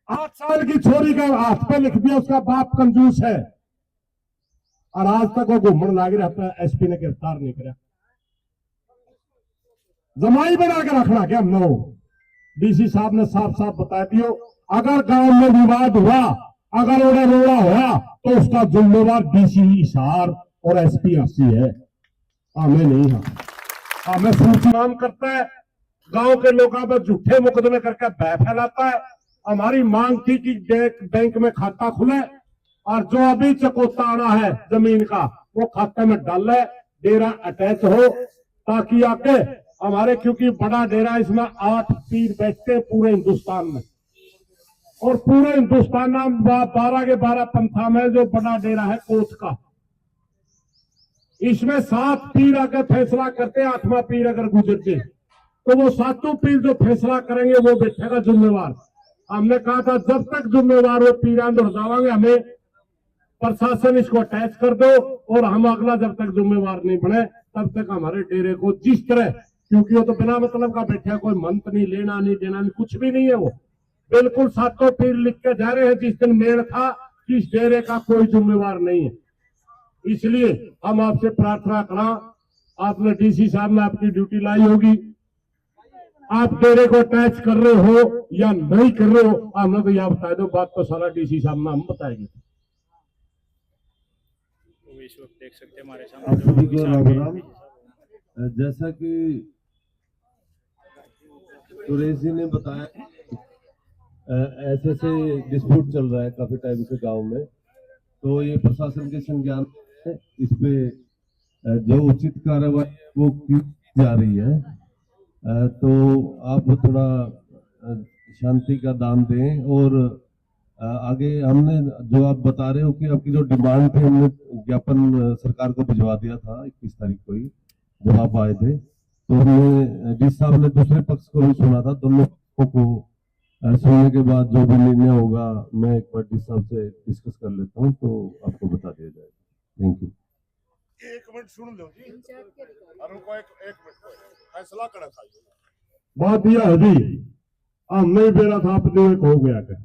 8 साल की छोरी का हाथ पे लिख दिया उसका बाप कंजूस है, और आज तक वो घूमने लाग रहता है, एसपी ने गिरफ्तार नहीं किया। जमाई बना के रखना क्या हमने? डीसी साहब ने साफ साफ बता दियो, अगर गांव में विवाद हुआ, अगर उड़ा रोड़ा हुआ, तो उसका जिम्मेवार डीसी हिसार और एसपी हंसी है, हमें नहीं है। हमें सूचना करता है, गांव के लोगों पर झूठे मुकदमे करके भय फैलाता है। हमारी मांग थी कि बैंक में खाता खुले, और जो अभी चकोता आना है जमीन का वो खाते में डाल ले, डेरा अटैच हो, ताकि आके हमारे, क्योंकि बड़ा डेरा, इसमें 8 पीर बैठते हैं पूरे हिंदुस्तान में, और पूरे हिंदुस्तान में 12 के 12 पंथा में जो बड़ा डेरा है कोच का, इसमें 7 पीर आकर फैसला करते हैं। 8वां पीर अगर गुजर जाए तो वो 7 पीर जो फैसला करेंगे वो बैठेगा जिम्मेवार। हमने कहा था जब तक जिम्मेवार वो पीरान दौड़ जावांगे, हमें प्रशासन इसको अटैच कर दो, और हम अगला जब तक जिम्मेवार नहीं बने तब तक हमारे डेरे को जिस तरह, क्योंकि वो तो बिना मतलब का बैठा, कोई मंत नहीं, लेना नहीं देना नहीं, कुछ भी नहीं है, वो बिल्कुल 7 पीर लिख के जा रहे हैं। जिस दिन मेल था कि इस डेरे का कोई जिम्मेवार नहीं है, इसलिए हम आपसे प्रार्थना करा, आपने डीसी साहब ने आपकी ड्यूटी लाई होगी, आप डेरे को अटैच कर रहे हो या नहीं कर रहे हो, हमने तो यह बता दो, बात तो सारा डीसी साहब ने हम बताएंगे। इस वक्त देख सकते हैं हमारे सामने जैसा कि सुरेश जी ने बताया, ऐसे से डिस्प्यूट चल रहा है काफी टाइम से गांव में, तो ये प्रशासन के संज्ञान में इस पे जो उचित कार्रवाई वो की जा रही है। तो आप थोड़ा शांति का दान दें, और आगे हमने जो आप बता रहे हो कि आपकी जो डिमांड थी, हमने ज्ञापन सरकार को भिजवा दिया था 21 तारीख को ही जब आप आए थे, तो हमने डी साहब ने दूसरे पक्ष को भी सुना था। दोनों पक्षों को सुनने के बाद जो भी निर्णय होगा मैं एक बार डी साहब से डिस्कस कर लेता हूँ, तो आपको बता दिया जाएगा। Thank you. 1 मिनट सुन लो जी, को एक मिनट फैसला करना चाहिए। बात यह है जी, हमने बेरा था अपने हो गया क्या,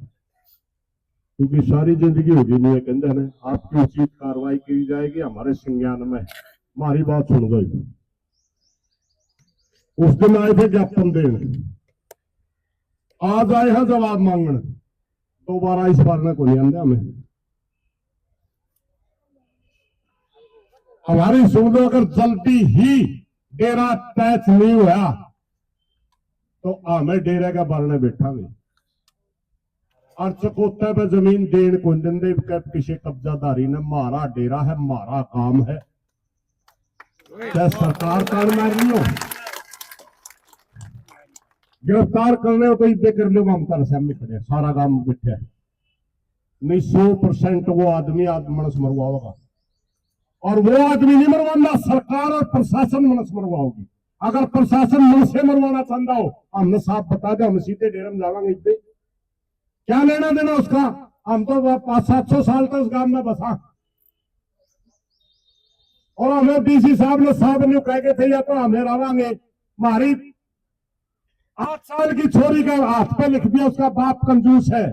क्योंकि सारी जिंदगी होगी नहीं है, कहते हैं आपकी उचित कार्रवाई की जाएगी, हमारे संज्ञान में। हमारी बात सुन गई, उस दिन आए थे ज्ञापन देने, आज आए हैं जवाब मांगने, दोबारा इस बार में को नहीं आंदे हमें। हमारी सुन लो, अगर जल्दी ही डेरा अटैच नहीं हुआ तो हमें डेरे का बारने बैठांगे, और चकोते पे जमीन देन को देंगे किसी कब्जादारी ने। हमारा डेरा है, हमारा काम है, क्या सरकार कान मार रही हो? गिरफ्तार करने हो तो इतने कर लो, हम तार सामने खड़े, सारा काम बैठे है नहीं। 100% वो आदमी मनस मरवा होगा, और वो आदमी नहीं मरवाना, सरकार और प्रशासन मनस मरवाओगी। अगर प्रशासन मन से मरवाना चाहता हो, हमने साफ बता दे, हम सीधे डेरे में जावांगे। इतने क्या लेना देना उसका? हम तो 500-700 साल तक उस गांव में बसा, और हमें डीसी साहब ने साहब ने कह के थे या तो हमें रवांगे। हमारी 8 साल की छोरी का हाथ पे लिख दिया उसका बाप कंजूस है,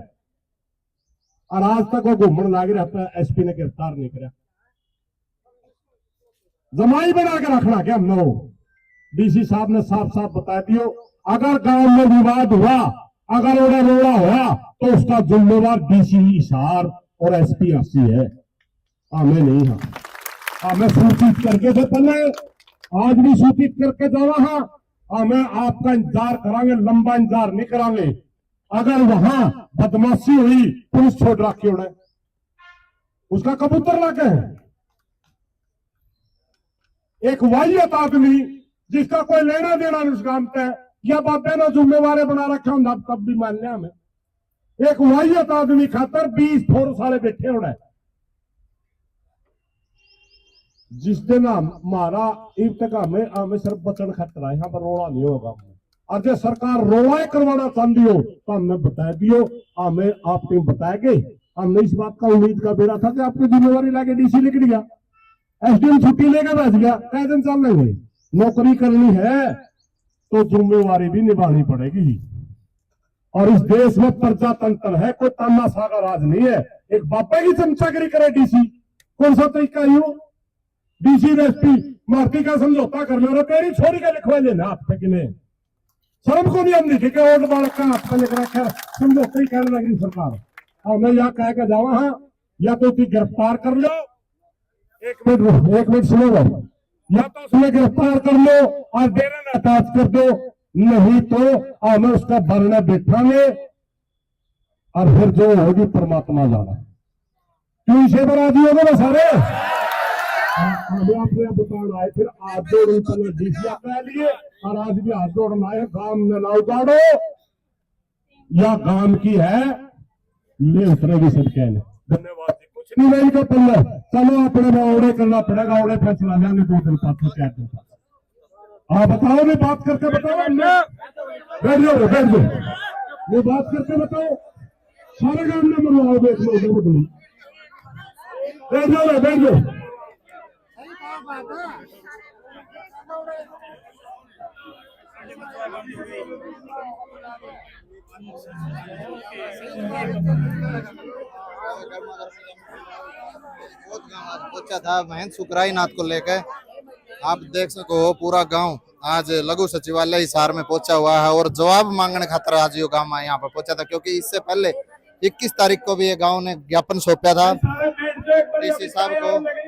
और आज तक वो घूमने लाग रहता है, एसपी ने गिरफ्तार नहीं किया। जमाई बना के रखना क्या हमने? डीसी साहब ने साफ साफ बता दियो, अगर गांव में विवाद हुआ, अगर उड़ा रोड़ा हुआ, तो उसका जिम्मेवार डीसी हिसार और एसपी हंसी है, हमें नहीं है। हमें सूचित करके से पहले, आज भी सूचित करके जावा, हाँ हमें आपका इंतजार करांगे, लंबा इंतजार नहीं करांगे। अगर वहां बदमाशी हुई, पुलिस छोड़ रखी उन्हें, उसका कबूतर लाके है। एक वाहियत आदमी जिसका कोई लेना देना नहीं उस काम पे, या बाबे ने जिम्मेवार बना रखा हूं, तब भी मान लिया हमें। एक वाहियत आदमी खातर 20 फोर साले बैठे होने। जिस दिन हमारा इब्तका में हमें सिर्फ बचन खतरा है, यहाँ पर रोड़ा नहीं होगा। और जो सरकार रोड़ा करवाना चाहती हो तो हमने बता दियो, हमें आपने बताएंगे। हमने इस बात का उम्मीद का बेरा था कि आपकी जिम्मेवारी लाके डीसी लिख दिया, एसडीएम छुट्टी लेकर बैठ गया, कई दिन चल लेंगे। नौकरी करनी है तो जिम्मेवारी भी निभानी पड़ेगी। और इस देश में प्रजातंत्र है, कोई तानाशाह का राज नहीं है। एक बापा की चमचागिरी करे डीसी, कौन सा तरीका यू? डीसी ने एसपी मार्की का समझौता कर लो, तेरी छोरी का लिखवा लेना हाथ पे किने शर्म को नहीं हम लिखे के वोट बालक का हाथ पे लिख रखा समझौता ही कहने लगी सरकार। और मैं यहाँ कह के जावा हाँ, या तो तुम गिरफ्तार कर लो, एक मिनट सुनो भाई, या तो उसमें गिरफ्तार कर लो और डेरा में अटैच कर दो, नहीं तो हमें उसका भरना बैठाने और फिर जो होगी परमात्मा जाना। क्यों इसे पर आदि होगा ना सारे अपने बताना है। फिर आज जोड़ पहले डीसी कह लिए और आज भी हाथ जोड़ना है, गांव में ना उतारो या गांव की है ले उतरेगी सब कहने। धन्यवाद जी, कुछ नहीं नहीं का पल्ला, चलो अपने में औड़े करना पड़ेगा, औड़े फैसला लेंगे 2 दिन 5 दिन। हाँ बताओ, नहीं बात करके बताओ ना, बैठ जाओ, ये बात करके बताओ, सारे गांव में मरवाओ, देख लो बदली, बैठ जाओ। बहुत गांव आज पहुंचा था महेंद्र सुकराई नाथ को लेकर। आप देख सको पूरा गांव आज लघु सचिवालय हिसार में पहुंचा हुआ है और जवाब मांगने खातर आज ये गांव यहाँ पर पहुंचा था, क्योंकि इससे पहले 21 तारीख को भी ये गांव ने ज्ञापन सौंपा था डीसी साहब को।